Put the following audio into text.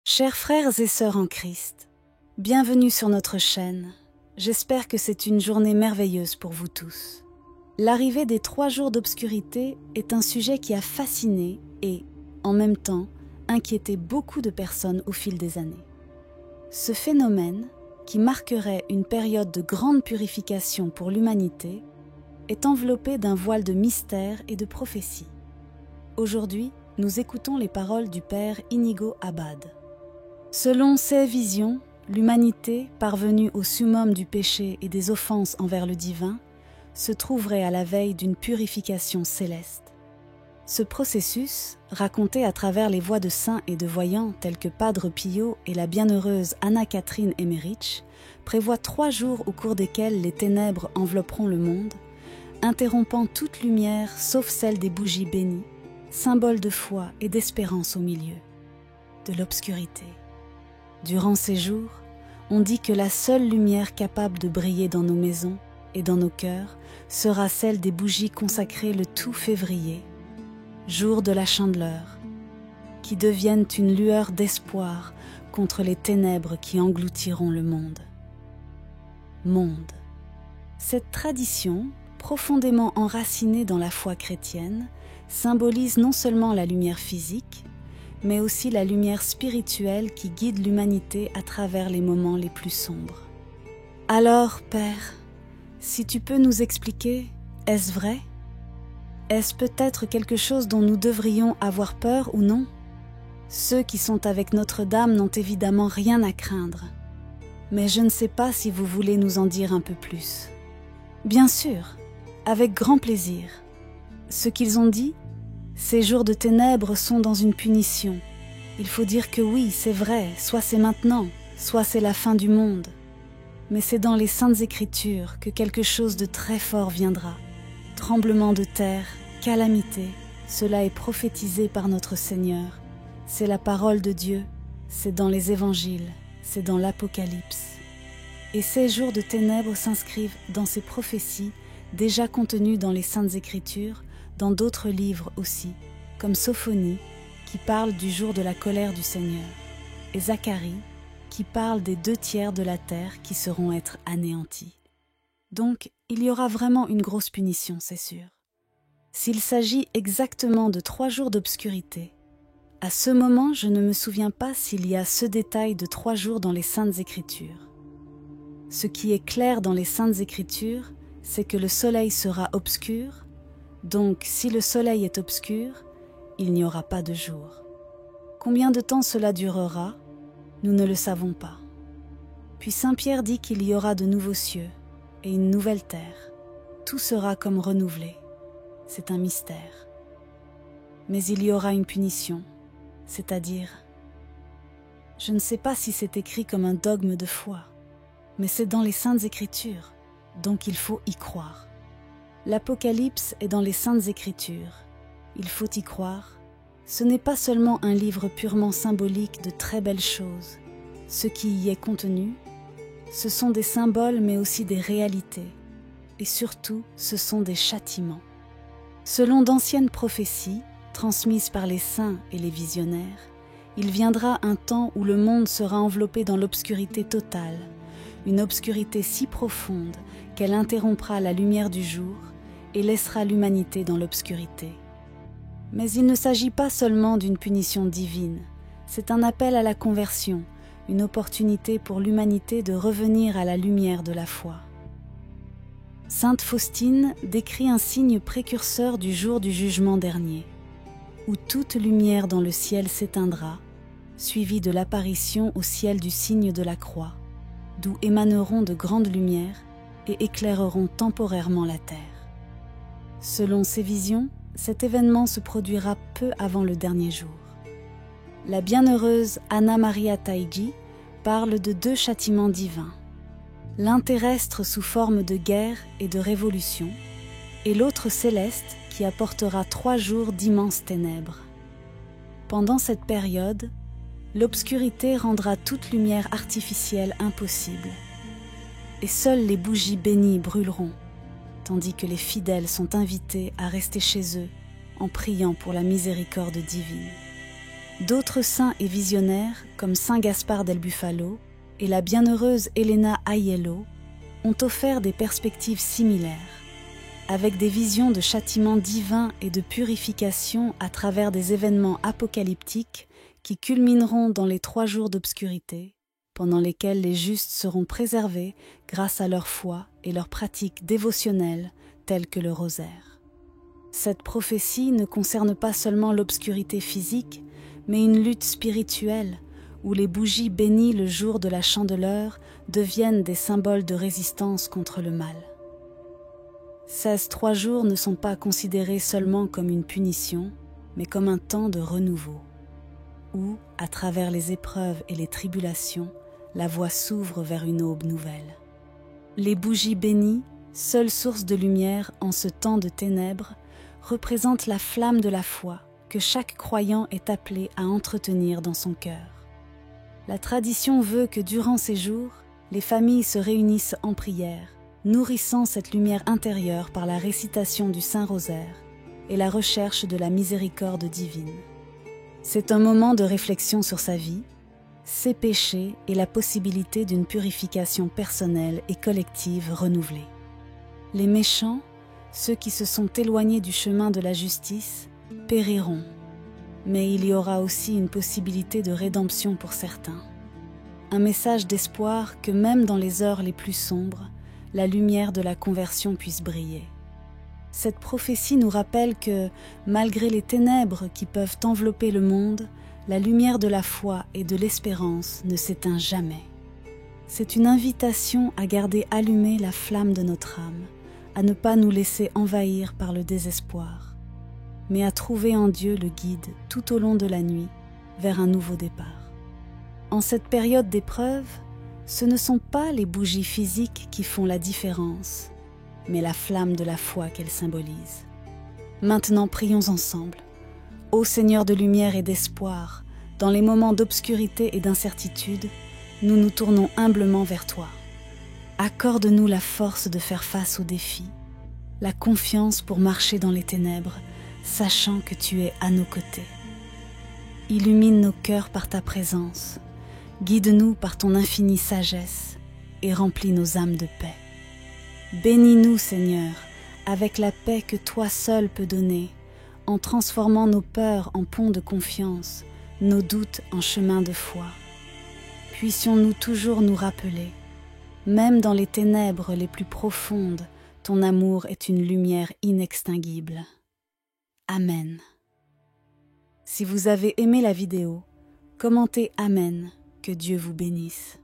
Chers frères et sœurs en Christ, bienvenue sur notre chaîne. J'espère que c'est une journée merveilleuse pour vous tous. L'arrivée des 3 jours d'obscurité est un sujet qui a fasciné et, en même temps, inquiété beaucoup de personnes au fil des années. Ce phénomène, qui marquerait une période de grande purification pour l'humanité, est enveloppé d'un voile de mystère et de prophétie. Aujourd'hui, nous écoutons les paroles du Père Inigo Abad. Selon ses visions, l'humanité, parvenue au summum du péché et des offenses envers le divin, se trouverait à la veille d'une purification céleste. Ce processus, raconté à travers les voix de saints et de voyants tels que Padre Pio et la bienheureuse Anna-Catherine Emmerich, prévoit 3 jours au cours desquels les ténèbres envelopperont le monde, interrompant toute lumière sauf celle des bougies bénies, symbole de foi et d'espérance au milieu de l'obscurité. Durant ces jours, on dit que la seule lumière capable de briller dans nos maisons et dans nos cœurs sera celle des bougies consacrées le tout février, jour de la Chandeleur, qui deviennent une lueur d'espoir contre les ténèbres qui engloutiront le monde. Monde. Cette tradition, profondément enracinée dans la foi chrétienne, symbolise non seulement la lumière physique, mais aussi la lumière spirituelle qui guide l'humanité à travers les moments les plus sombres. Alors, Père, si tu peux nous expliquer, est-ce vrai ? Est-ce peut-être quelque chose dont nous devrions avoir peur ou non ? Ceux qui sont avec Notre-Dame n'ont évidemment rien à craindre, mais je ne sais pas si vous voulez nous en dire un peu plus. Bien sûr, avec grand plaisir. Ce qu'ils ont dit, ces jours de ténèbres sont dans une punition. Il faut dire que oui, c'est vrai, soit c'est maintenant, soit c'est la fin du monde. Mais c'est dans les Saintes Écritures que quelque chose de très fort viendra. Tremblement de terre, calamité, cela est prophétisé par notre Seigneur. C'est la parole de Dieu, c'est dans les évangiles, c'est dans l'Apocalypse. Et ces jours de ténèbres s'inscrivent dans ces prophéties déjà contenues dans les Saintes Écritures, dans d'autres livres aussi, comme Sophonie, qui parle du jour de la colère du Seigneur, et Zacharie, qui parle des 2/3 de la terre qui seront être anéantis. Donc, il y aura vraiment une grosse punition, c'est sûr. S'il s'agit exactement de 3 jours d'obscurité, à ce moment, je ne me souviens pas s'il y a ce détail de 3 jours dans les Saintes Écritures. Ce qui est clair dans les Saintes Écritures, c'est que le soleil sera obscur. Donc, si le soleil est obscur, il n'y aura pas de jour. Combien de temps cela durera ? Nous ne le savons pas. Puis Saint Pierre dit qu'il y aura de nouveaux cieux et une nouvelle terre. Tout sera comme renouvelé. C'est un mystère. Mais il y aura une punition, c'est-à-dire... Je ne sais pas si c'est écrit comme un dogme de foi, mais c'est dans les Saintes Écritures, donc il faut y croire. L'Apocalypse est dans les Saintes Écritures. Il faut y croire. Ce n'est pas seulement un livre purement symbolique de très belles choses. Ce qui y est contenu, ce sont des symboles mais aussi des réalités. Et surtout, ce sont des châtiments. Selon d'anciennes prophéties, transmises par les saints et les visionnaires, il viendra un temps où le monde sera enveloppé dans l'obscurité totale, une obscurité si profonde qu'elle interrompra la lumière du jour et laissera l'humanité dans l'obscurité. Mais il ne s'agit pas seulement d'une punition divine, c'est un appel à la conversion, une opportunité pour l'humanité de revenir à la lumière de la foi. Sainte Faustine décrit un signe précurseur du jour du jugement dernier, où toute lumière dans le ciel s'éteindra, suivie de l'apparition au ciel du signe de la croix, d'où émaneront de grandes lumières et éclaireront temporairement la terre. Selon ces visions, cet événement se produira peu avant le dernier jour. La bienheureuse Anna Maria Taigi parle de 2 châtiments divins, l'un terrestre sous forme de guerre et de révolution, et l'autre céleste qui apportera 3 jours d'immenses ténèbres. Pendant cette période, l'obscurité rendra toute lumière artificielle impossible, et seules les bougies bénies brûleront, tandis que les fidèles sont invités à rester chez eux en priant pour la miséricorde divine. D'autres saints et visionnaires, comme saint Gaspard del Bufalo et la bienheureuse Elena Aiello, ont offert des perspectives similaires, avec des visions de châtiments divins et de purification à travers des événements apocalyptiques qui culmineront dans les 3 jours d'obscurité, pendant lesquels les justes seront préservés grâce à leur foi et leurs pratiques dévotionnelles telles que le rosaire. Cette prophétie ne concerne pas seulement l'obscurité physique, mais une lutte spirituelle où les bougies bénies le jour de la Chandeleur deviennent des symboles de résistance contre le mal. Ces 3 jours ne sont pas considérés seulement comme une punition, mais comme un temps de renouveau, où, à travers les épreuves et les tribulations, la voie s'ouvre vers une aube nouvelle. Les bougies bénies, seule source de lumière en ce temps de ténèbres, représentent la flamme de la foi que chaque croyant est appelé à entretenir dans son cœur. La tradition veut que durant ces jours, les familles se réunissent en prière, nourrissant cette lumière intérieure par la récitation du Saint-Rosaire et la recherche de la miséricorde divine. C'est un moment de réflexion sur sa vie, ses péchés et la possibilité d'une purification personnelle et collective renouvelée. Les méchants, ceux qui se sont éloignés du chemin de la justice, périront, mais il y aura aussi une possibilité de rédemption pour certains. Un message d'espoir que même dans les heures les plus sombres, la lumière de la conversion puisse briller. Cette prophétie nous rappelle que, malgré les ténèbres qui peuvent envelopper le monde, la lumière de la foi et de l'espérance ne s'éteint jamais. C'est une invitation à garder allumée la flamme de notre âme, à ne pas nous laisser envahir par le désespoir, mais à trouver en Dieu le guide tout au long de la nuit vers un nouveau départ. En cette période d'épreuve, ce ne sont pas les bougies physiques qui font la différence, mais la flamme de la foi qu'elles symbolisent. Maintenant, prions ensemble. Ô Seigneur de lumière et d'espoir, dans les moments d'obscurité et d'incertitude, nous nous tournons humblement vers toi. Accorde-nous la force de faire face aux défis, la confiance pour marcher dans les ténèbres, sachant que tu es à nos côtés. Illumine nos cœurs par ta présence, guide-nous par ton infinie sagesse et remplis nos âmes de paix. Bénis-nous, Seigneur, avec la paix que toi seul peux donner, en transformant nos peurs en ponts de confiance, nos doutes en chemin de foi. Puissions-nous toujours nous rappeler, même dans les ténèbres les plus profondes, ton amour est une lumière inextinguible. Amen. Si vous avez aimé la vidéo, commentez Amen, que Dieu vous bénisse.